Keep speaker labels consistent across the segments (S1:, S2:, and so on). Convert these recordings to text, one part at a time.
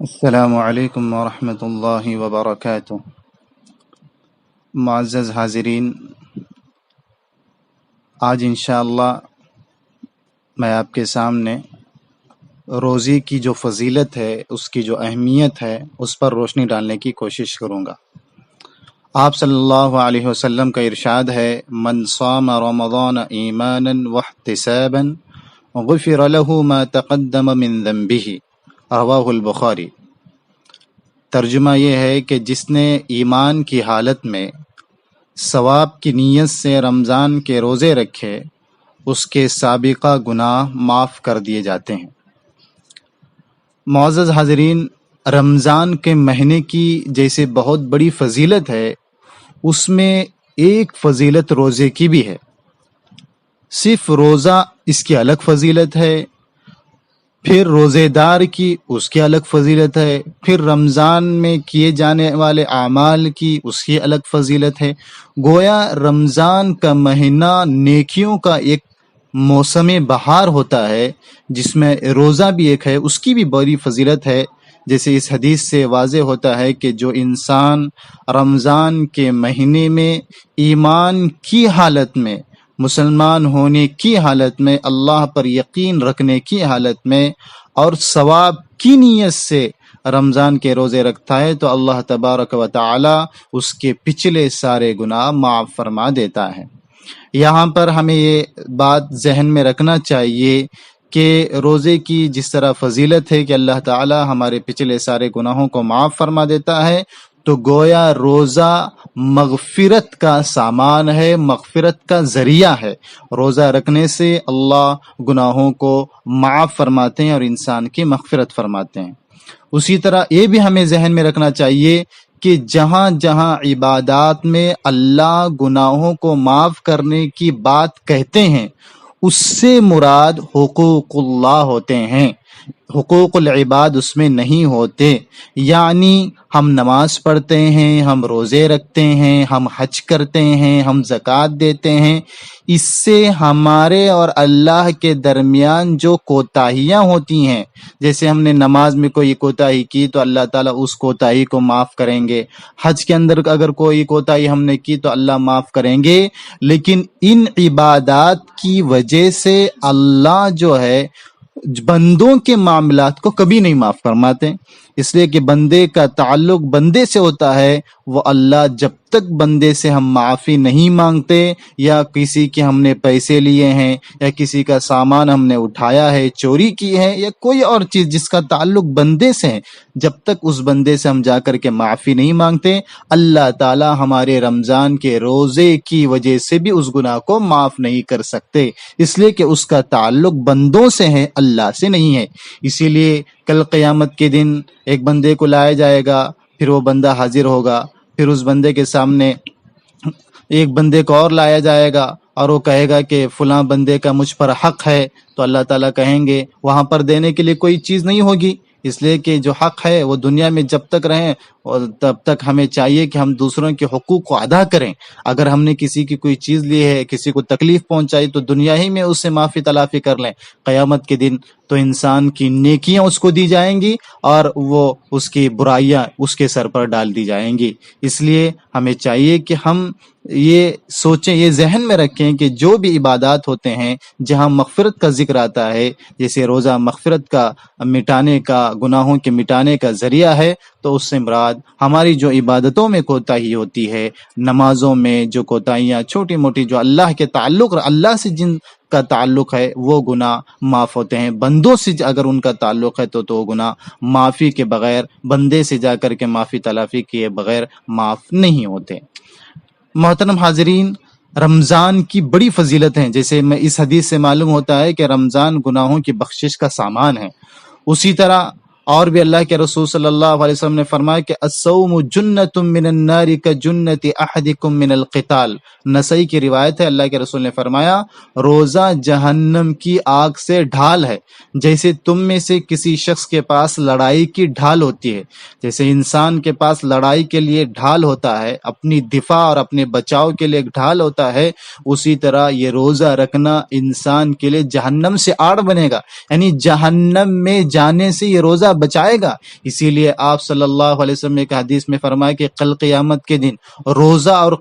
S1: السلام علیکم ورحمۃ اللہ وبرکاتہ۔ معزز حاضرین، آج انشاءاللہ میں آپ کے سامنے روزے کی جو فضیلت ہے، اس کی جو اہمیت ہے، اس پر روشنی ڈالنے کی کوشش کروں گا۔ آپ صلی اللہ علیہ وسلم کا ارشاد ہے، من صام رمضان ایمانا واحتسابا غفر له ما تقدم من ذنبه، رواہ البخاری۔ ترجمہ یہ ہے کہ جس نے ایمان کی حالت میں ثواب کی نیت سے رمضان کے روزے رکھے، اس کے سابقہ گناہ معاف کر دیے جاتے ہیں۔ معزز حاضرین، رمضان کے مہینے کی جیسے بہت بڑی فضیلت ہے، اس میں ایک فضیلت روزے کی بھی ہے۔ صرف روزہ اس کی الگ فضیلت ہے، پھر روزے دار کی اس کی الگ فضیلت ہے، پھر رمضان میں کیے جانے والے اعمال کی اس کی الگ فضیلت ہے۔ گویا رمضان کا مہینہ نیکیوں کا ایک موسم بہار ہوتا ہے، جس میں روزہ بھی ایک ہے، اس کی بھی بڑی فضیلت ہے۔ جیسے اس حدیث سے واضح ہوتا ہے کہ جو انسان رمضان کے مہینے میں ایمان کی حالت میں، مسلمان ہونے کی حالت میں، اللہ پر یقین رکھنے کی حالت میں اور ثواب کی نیت سے رمضان کے روزے رکھتا ہے، تو اللہ تبارک و تعالی اس کے پچھلے سارے گناہ معاف فرما دیتا ہے۔ یہاں پر ہمیں یہ بات ذہن میں رکھنا چاہیے کہ روزے کی جس طرح فضیلت ہے کہ اللہ تعالی ہمارے پچھلے سارے گناہوں کو معاف فرما دیتا ہے، تو گویا روزہ مغفرت کا سامان ہے، مغفرت کا ذریعہ ہے۔ روزہ رکھنے سے اللہ گناہوں کو معاف فرماتے ہیں اور انسان کی مغفرت فرماتے ہیں۔ اسی طرح یہ بھی ہمیں ذہن میں رکھنا چاہیے کہ جہاں جہاں عبادات میں اللہ گناہوں کو معاف کرنے کی بات کہتے ہیں، اس سے مراد حقوق اللہ ہوتے ہیں، حقوق العباد اس میں نہیں ہوتے۔ یعنی ہم نماز پڑھتے ہیں، ہم روزے رکھتے ہیں، ہم حج کرتے ہیں، ہم زکوٰۃ دیتے ہیں، اس سے ہمارے اور اللہ کے درمیان جو کوتاہیاں ہوتی ہیں، جیسے ہم نے نماز میں کوئی کوتاہی کی تو اللہ تعالیٰ اس کوتاہی کو معاف کریں گے، حج کے اندر اگر کوئی کوتاہی ہم نے کی تو اللہ معاف کریں گے، لیکن ان عبادات کی وجہ سے اللہ جو ہے بندوں کے معاملات کو کبھی نہیں معاف فرماتے، اس لیے کہ بندے کا تعلق بندے سے ہوتا ہے۔ وہ اللہ جب تک بندے سے ہم معافی نہیں مانگتے، یا کسی کے ہم نے پیسے لیے ہیں، یا کسی کا سامان ہم نے اٹھایا ہے، چوری کی ہے، یا کوئی اور چیز جس کا تعلق بندے سے ہے، جب تک اس بندے سے ہم جا کر کے معافی نہیں مانگتے، اللہ تعالی ہمارے رمضان کے روزے کی وجہ سے بھی اس گناہ کو معاف نہیں کر سکتے، اس لیے کہ اس کا تعلق بندوں سے ہے، اللہ سے نہیں ہے۔ اسی لیے کل قیامت کے دن ایک بندے کو لایا جائے گا، پھر وہ بندہ حاضر ہوگا، پھر اس بندے کے سامنے ایک بندے کو اور لایا جائے گا، اور وہ کہے گا کہ فلاں بندے کا مجھ پر حق ہے، تو اللہ تعالیٰ کہیں گے وہاں پر دینے کے لیے کوئی چیز نہیں ہوگی، اس لیے کہ جو حق ہے وہ دنیا میں جب تک رہیں اور تب تک ہمیں چاہیے کہ ہم دوسروں کے حقوق کو ادا کریں۔ اگر ہم نے کسی کی کوئی چیز لی ہے، کسی کو تکلیف پہنچائی، تو دنیا ہی میں اس سے معافی تلافی کر لیں۔ قیامت کے دن تو انسان کی نیکیاں اس کو دی جائیں گی اور وہ اس کی برائیاں اس کے سر پر ڈال دی جائیں گی۔ اس لیے ہمیں چاہیے کہ ہم یہ سوچیں، یہ ذہن میں رکھیں کہ جو بھی عبادات ہوتے ہیں جہاں مغفرت کا ذکر آتا ہے، جیسے روزہ مغفرت کا مٹانے کا، گناہوں کے مٹانے کا ذریعہ ہے، تو اس سے مراد ہماری جو عبادتوں میں کوتاہی ہوتی ہے، نمازوں میں جو کوتاہیاں چھوٹی موٹی جو اللہ کے تعلق، اللہ سے جن کا تعلق ہے، وہ گناہ معاف ہوتے ہیں۔ بندوں سے اگر ان کا تعلق ہے تو وہ گناہ معافی کے بغیر، بندے سے جا کر کے معافی تلافی کیے بغیر معاف نہیں ہوتے۔ محترم حاضرین، رمضان کی بڑی فضیلت ہیں، جیسے میں اس حدیث سے معلوم ہوتا ہے کہ رمضان گناہوں کی بخشش کا سامان ہے۔ اسی طرح اور بھی اللہ کے رسول صلی اللہ علیہ وسلم نے فرمایا کہ الصوم جنۃ من النار کجنۃ احدکم من القتال۔ نسائی کی روایت ہے، اللہ کے رسول نے فرمایا روزہ جہنم کی آگ سے ڈھال ہے، جیسے تم میں سے کسی شخص کے پاس لڑائی کی ڈھال ہوتی ہے، جیسے انسان کے پاس لڑائی کے لیے ڈھال ہوتا ہے، اپنی دفاع اور اپنے بچاؤ کے لیے ایک ڈھال ہوتا ہے، اسی طرح یہ روزہ رکھنا انسان کے لیے جہنم سے آڑ بنے گا، یعنی جہنم میں جانے سے یہ روزہ بچائے گا۔ اسی لیے آپ صلی اللہ علیہ وسلم نے ایک حدیث میں فرمایا کہ کل قیامت کے دن روزہ اور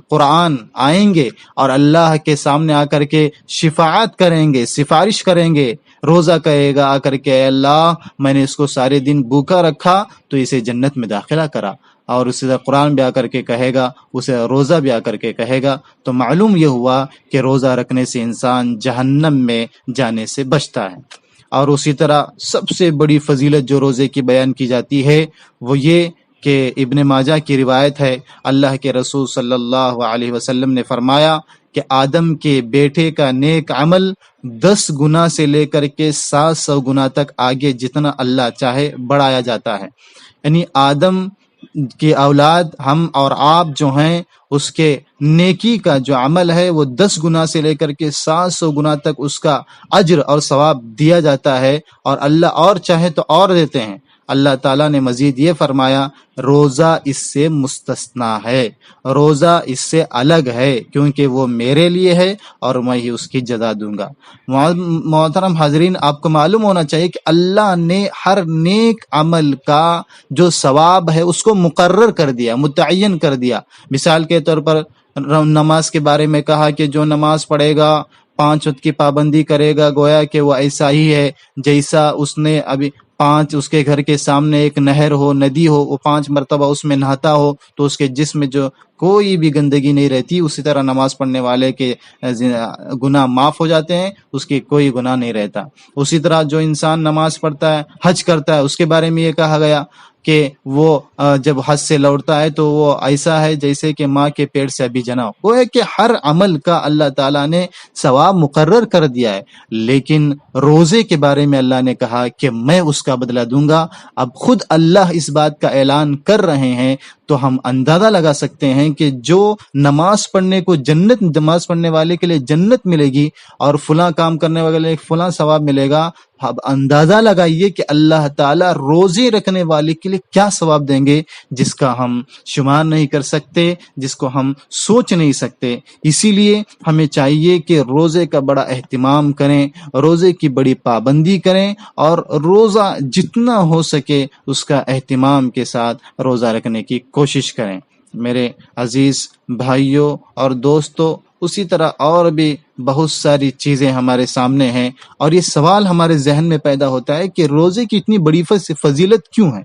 S1: قرآن آئیں گے اور اللہ کے سامنے آ کر کے شفاعت کریں گے، سفارش کریں گے۔ روزہ کہے گا آ کر کے اے اللہ میں نے اس کو سارے دن بھوکا رکھا تو اسے جنت میں داخلہ کرا، اور اسی طرح قرآن بھی آ کر کے کہے گا، اسے روزہ بھی آ کر کے کہے گا۔ تو معلوم یہ ہوا کہ روزہ رکھنے سے انسان جہنم میں جانے سے بچتا ہے۔ اور اسی طرح سب سے بڑی فضیلت جو روزے کی بیان کی جاتی ہے وہ یہ کہ ابن ماجہ کی روایت ہے، اللہ کے رسول صلی اللہ علیہ وسلم نے فرمایا کہ آدم کے بیٹے کا نیک عمل 10 گنا سے لے کر کے 700 گنا تک آگے جتنا اللہ چاہے بڑھایا جاتا ہے۔ یعنی آدم کی اولاد ہم اور آپ جو ہیں اس کے نیکی کا جو عمل ہے وہ 10 گنا سے لے کر کے 700 گنا تک اس کا اجر اور ثواب دیا جاتا ہے، اور اللہ اور چاہے تو اور دیتے ہیں۔ اللہ تعالیٰ نے مزید یہ فرمایا روزہ اس سے مستثنا ہے، روزہ اس سے الگ ہے کیونکہ وہ میرے لیے ہے اور میں ہی اس کی جزا دوں گا۔ محترم حاضرین، آپ کو معلوم ہونا چاہیے کہ اللہ نے ہر نیک عمل کا جو ثواب ہے اس کو مقرر کر دیا، متعین کر دیا۔ مثال کے طور پر نماز کے بارے میں کہا کہ جو نماز پڑھے گا، 5 وقت کی پابندی کرے گا، گویا کہ وہ ایسا ہی ہے جیسا اس نے ابھی 5 اس کے گھر کے سامنے ایک نہر ہو، ندی ہو، وہ 5 مرتبہ اس میں نہاتا ہو تو اس کے جسم میں جو کوئی بھی گندگی نہیں رہتی، اسی طرح نماز پڑھنے والے کے گناہ معاف ہو جاتے ہیں، اس کی کوئی گناہ نہیں رہتا۔ اسی طرح جو انسان نماز پڑھتا ہے، حج کرتا ہے، اس کے بارے میں یہ کہا گیا کہ وہ جب حج سے لوٹتا ہے تو وہ ایسا ہے جیسے کہ ماں کے پیٹ سے ابھی جنا ہو۔ وہ ہے کہ ہر عمل کا اللہ تعالیٰ نے ثواب مقرر کر دیا ہے، لیکن روزے کے بارے میں اللہ نے کہا کہ میں اس کا بدلہ دوں گا۔ اب خود اللہ اس بات کا اعلان کر رہے ہیں تو ہم اندازہ لگا سکتے ہیں کہ جو نماز پڑھنے کو جنت، نماز پڑھنے والے کے لیے جنت ملے گی اور فلاں کام کرنے والے فلاں ثواب ملے گا، اب اندازہ لگائیے کہ اللہ تعالیٰ روزے رکھنے والے کے لیے کیا ثواب دیں گے جس کا ہم شمار نہیں کر سکتے، جس کو ہم سوچ نہیں سکتے۔ اسی لیے ہمیں چاہیے کہ روزے کا بڑا اہتمام کریں، روزے کی بڑی پابندی کریں، اور روزہ جتنا ہو سکے اس کا اہتمام کے ساتھ روزہ رکھنے کی کوشش کریں۔ میرے عزیز بھائیوں اور دوستوں، اسی طرح اور بھی بہت ساری چیزیں ہمارے سامنے ہیں، اور یہ سوال ہمارے ذہن میں پیدا ہوتا ہے کہ روزے کی اتنی بڑی فضیلت کیوں ہے؟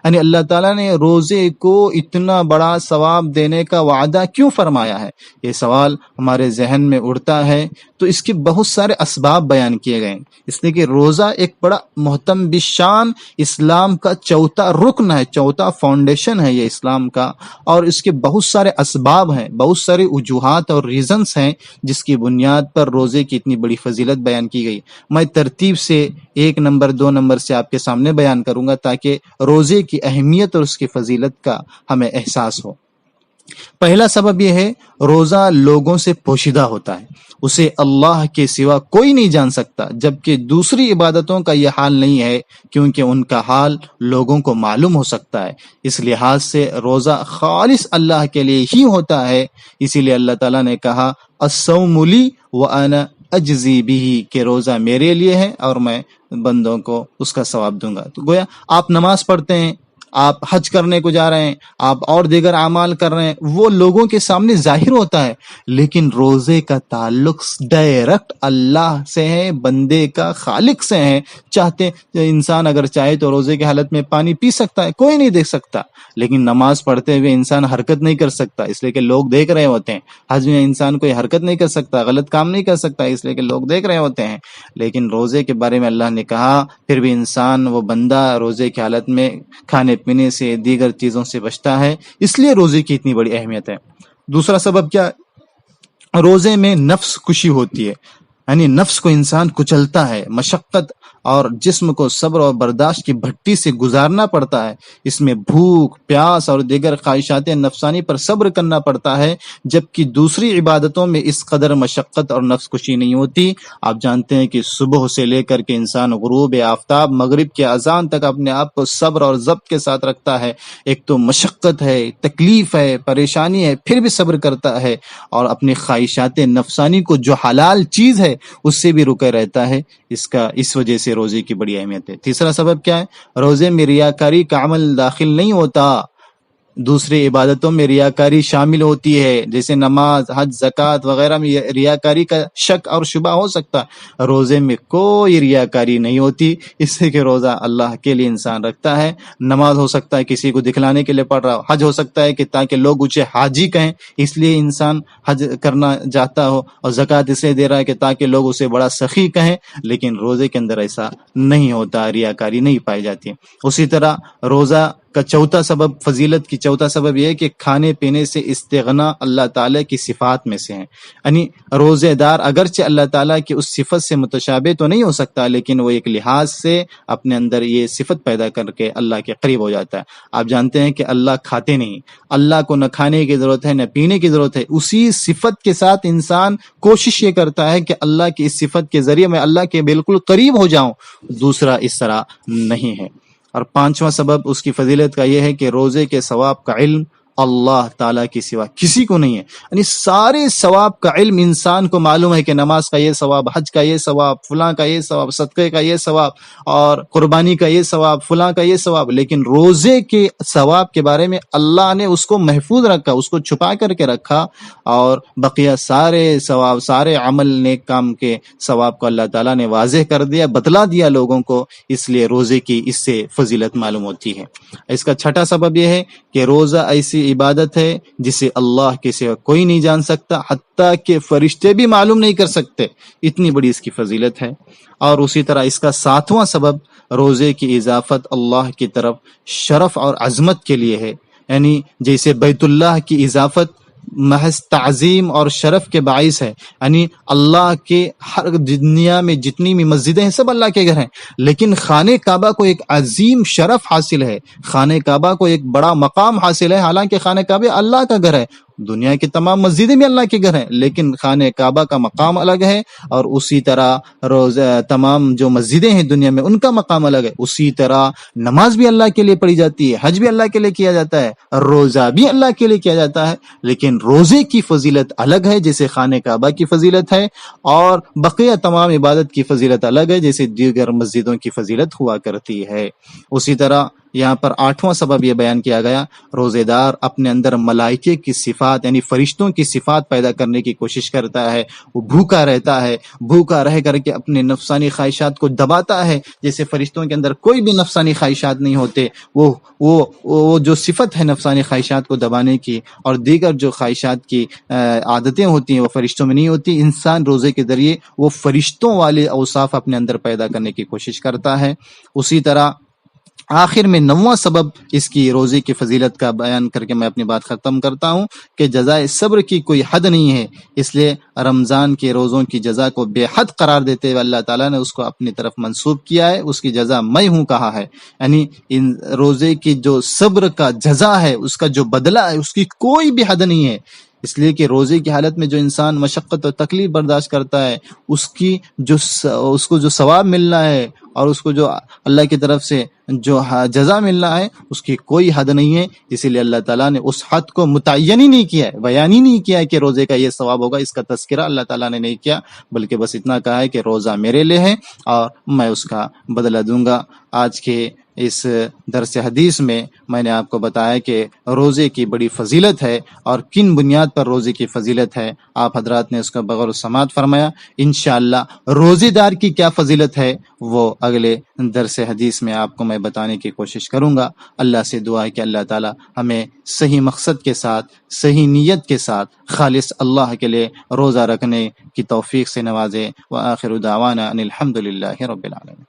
S1: یعنی اللہ تعالیٰ نے روزے کو اتنا بڑا ثواب دینے کا وعدہ کیوں فرمایا ہے؟ یہ سوال ہمارے ذہن میں اڑتا ہے، تو اس کے بہت سارے اسباب بیان کیے گئے ہیں۔ اس لیے کہ روزہ ایک بڑا محتم بشان اسلام کا چوتھا رکن ہے، چوتھا فاؤنڈیشن ہے یہ اسلام کا، اور اس کے بہت سارے اسباب ہیں، بہت سارے وجوہات اور ریزنز ہیں جس کی بنیاد پر روزے کی اتنی بڑی فضیلت بیان کی گئی۔ میں ترتیب سے 1 نمبر 2 نمبر سے آپ کے سامنے بیان کروں گا تاکہ روزے کی اہمیت اور اس کی فضیلت کا ہمیں احساس ہو۔ پہلا سبب یہ ہے روزہ لوگوں سے پوشیدہ ہوتا ہے، اسے اللہ کے سوا کوئی نہیں جان سکتا، جبکہ دوسری عبادتوں کا یہ حال نہیں ہے کیونکہ ان کا حال لوگوں کو معلوم ہو سکتا ہے۔ اس لحاظ سے روزہ خالص اللہ کے لیے ہی ہوتا ہے، اسی لیے اللہ تعالیٰ نے کہا الصوم لی وانا اجزی بہ، کہ روزہ میرے لیے ہے اور میں بندوں کو اس کا ثواب دوں گا۔ تو گویا آپ نماز پڑھتے ہیں، آپ حج کرنے کو جا رہے ہیں، آپ اور دیگر اعمال کر رہے ہیں، وہ لوگوں کے سامنے ظاہر ہوتا ہے، لیکن روزے کا تعلق ڈائریکٹ اللہ سے ہے، بندے کا خالق سے ہے۔ چاہتے انسان اگر چاہے تو روزے کی حالت میں پانی پی سکتا ہے، کوئی نہیں دیکھ سکتا، لیکن نماز پڑھتے ہوئے انسان حرکت نہیں کر سکتا اس لیے کہ لوگ دیکھ رہے ہوتے ہیں۔ حج میں انسان کوئی حرکت نہیں کر سکتا، غلط کام نہیں کر سکتا اس لیے کہ لوگ دیکھ رہے ہوتے ہیں، لیکن روزے کے بارے میں اللہ نے کہا پھر بھی انسان، وہ بندہ روزے کی حالت میں کھانے پینے سے، دیگر چیزوں سے بچتا ہے، اس لیے روزے کی اتنی بڑی اہمیت ہے۔ دوسرا سبب کیا؟ روزے میں نفس کشی ہوتی ہے، یعنی نفس کو انسان کچلتا ہے، مشقت اور جسم کو صبر اور برداشت کی بھٹی سے گزارنا پڑتا ہے۔ اس میں بھوک، پیاس اور دیگر خواہشات نفسانی پر صبر کرنا پڑتا ہے، جبکہ دوسری عبادتوں میں اس قدر مشقت اور نفس کشی نہیں ہوتی۔ آپ جانتے ہیں کہ صبح سے لے کر کے انسان غروب آفتاب، مغرب کے اذان تک اپنے آپ کو صبر اور ضبط کے ساتھ رکھتا ہے۔ ایک تو مشقت ہے، تکلیف ہے، پریشانی ہے، پھر بھی صبر کرتا ہے، اور اپنی خواہشات نفسانی کو جو حلال چیز ہے اس سے بھی رکے رہتا ہے۔ اس وجہ سے سے روزے کی بڑی اہمیت ہے۔ تیسرا سبب کیا ہے؟ روزے میں ریاکاری کا عمل داخل نہیں ہوتا، دوسری عبادتوں میں ریاکاری شامل ہوتی ہے، جیسے نماز، حج، زکوٰۃ وغیرہ میں ریاکاری کا شک اور شبہ ہو سکتا ہے، روزے میں کوئی ریاکاری نہیں ہوتی، اس سے کہ روزہ اللہ کے لیے انسان رکھتا ہے۔ نماز ہو سکتا ہے کسی کو دکھلانے کے لیے پڑھ رہا ہو، حج ہو سکتا ہے کہ تاکہ لوگ اسے حاجی کہیں، اس لیے انسان حج کرنا چاہتا ہو، اور زکوٰۃ اس لیے دے رہا ہے کہ تاکہ لوگ اسے بڑا سخی کہیں، لیکن روزے کے اندر ایسا نہیں ہوتا، ریاکاری نہیں پائی جاتی۔ اسی طرح روزہ کا چوتھا سبب، فضیلت کی چوتھا سبب یہ ہے کہ کھانے پینے سے استغنا اللہ تعالیٰ کی صفات میں سے ہے، یعنی روزے دار اگرچہ اللہ تعالیٰ کی اس صفت سے متشابہ تو نہیں ہو سکتا، لیکن وہ ایک لحاظ سے اپنے اندر یہ صفت پیدا کر کے اللہ کے قریب ہو جاتا ہے۔ آپ جانتے ہیں کہ اللہ کھاتے نہیں، اللہ کو نہ کھانے کی ضرورت ہے نہ پینے کی ضرورت ہے، اسی صفت کے ساتھ انسان کوشش یہ کرتا ہے کہ اللہ کی اس صفت کے ذریعے میں اللہ کے بالکل قریب ہو جاؤں، دوسرا اس طرح نہیں ہے۔ اور پانچواں سبب اس کی فضیلت کا یہ ہے کہ روزے کے ثواب کا علم اللہ تعالیٰ کے سوا کسی کو نہیں ہے، یعنی سارے ثواب کا علم انسان کو معلوم ہے کہ نماز کا یہ ثواب، حج کا یہ ثواب، فلاں کا یہ ثواب، صدقے کا یہ ثواب، اور قربانی کا یہ ثواب، فلاں کا یہ ثواب، لیکن روزے کے ثواب کے بارے میں اللہ نے اس کو محفوظ رکھا، اس کو چھپا کر کے رکھا، اور بقیہ سارے ثواب، سارے عمل نیک کام کے ثواب کو اللہ تعالیٰ نے واضح کر دیا، بتلا دیا لوگوں کو، اس لیے روزے کی اس سے فضیلت معلوم ہوتی ہے۔ اس کا چھٹا سبب یہ ہے کہ روزہ ایسی عبادت ہے جسے اللہ کے سوا کوئی نہیں جان سکتا، حتیٰ کہ فرشتے بھی معلوم نہیں کر سکتے، اتنی بڑی اس کی فضیلت ہے۔ اور اسی طرح اس کا ساتواں سبب روزے کی اضافت اللہ کی طرف شرف اور عظمت کے لیے ہے، یعنی جیسے بیت اللہ کی اضافت محض تعظیم اور شرف کے باعث ہے، یعنی اللہ کے ہر دنیا میں جتنی بھی مسجدیں ہیں سب اللہ کے گھر ہیں، لیکن خانہ کعبہ کو ایک عظیم شرف حاصل ہے، خانہ کعبہ کو ایک بڑا مقام حاصل ہے، حالانکہ خانہ کعبہ اللہ کا گھر ہے، دنیا کی تمام مسجدیں بھی اللہ کے گھر ہیں، لیکن خانہ کعبہ کا مقام الگ ہے، اور اسی طرح تمام جو مسجدیں ہیں دنیا میں ان کا مقام الگ ہے۔ اسی طرح نماز بھی اللہ کے لیے پڑھی جاتی ہے، حج بھی اللہ کے لیے کیا جاتا ہے، روزہ بھی اللہ کے لیے کیا جاتا ہے، لیکن روزے کی فضیلت الگ ہے جیسے خانہ کعبہ کی فضیلت ہے، اور بقیہ تمام عبادت کی فضیلت الگ ہے جیسے دیگر مسجدوں کی فضیلت ہوا کرتی ہے۔ اسی طرح یہاں پر آٹھواں سبب یہ بیان کیا گیا، روزے دار اپنے اندر ملائکے کی صفات یعنی فرشتوں کی صفات پیدا کرنے کی کوشش کرتا ہے، وہ بھوکا رہتا ہے، بھوکا رہ کر کے اپنے نفسانی خواہشات کو دباتا ہے، جیسے فرشتوں کے اندر کوئی بھی نفسانی خواہشات نہیں ہوتے، وہ جو صفت ہے نفسانی خواہشات کو دبانے کی اور دیگر جو خواہشات کی عادتیں ہوتی ہیں وہ فرشتوں میں نہیں ہوتی، انسان روزے کے ذریعے وہ فرشتوں والے اوصاف اپنے اندر پیدا کرنے کی کوشش کرتا ہے۔ اسی طرح آخر میں نواں سبب اس کی روزے کی فضیلت کا بیان کر کے میں اپنی بات ختم کرتا ہوں کہ جزائے صبر کی کوئی حد نہیں ہے، اس لیے رمضان کے روزوں کی جزا کو بے حد قرار دیتے ہوئے اللہ تعالیٰ نے اس کو اپنی طرف منسوب کیا ہے، اس کی جزا میں ہوں کہا ہے، یعنی ان روزے کی جو صبر کا جزا ہے، اس کا جو بدلہ ہے، اس کی کوئی بھی حد نہیں ہے، اس لیے کہ روزے کی حالت میں جو انسان مشقت اور تکلیف برداشت کرتا ہے اس کو جو ثواب ملنا ہے اور اس کو جو اللہ کی طرف سے جو جزا ملنا ہے اس کی کوئی حد نہیں ہے، اسی لیے اللہ تعالیٰ نے اس حد کو متعین ہی نہیں کیا ہے، بیان ہی نہیں کیا ہے کہ روزے کا یہ ثواب ہوگا، اس کا تذکرہ اللہ تعالیٰ نے نہیں کیا، بلکہ بس اتنا کہا ہے کہ روزہ میرے لیے ہے اور میں اس کا بدلہ دوں گا۔ آج کے اس درس حدیث میں نے آپ کو بتایا کہ روزے کی بڑی فضیلت ہے اور کن بنیاد پر روزے کی فضیلت ہے، آپ حضرات نے اس کا بغور و سماعت فرمایا۔ انشاءاللہ روزے دار کی کیا فضیلت ہے وہ اگلے درس حدیث میں آپ کو میں بتانے کی کوشش کروں گا۔ اللہ سے دعا ہے کہ اللہ تعالی ہمیں صحیح مقصد کے ساتھ، صحیح نیت کے ساتھ، خالص اللہ کے لیے روزہ رکھنے کی توفیق سے نوازے۔ وآخر دعوانا ان الحمد للہ رب العالمین۔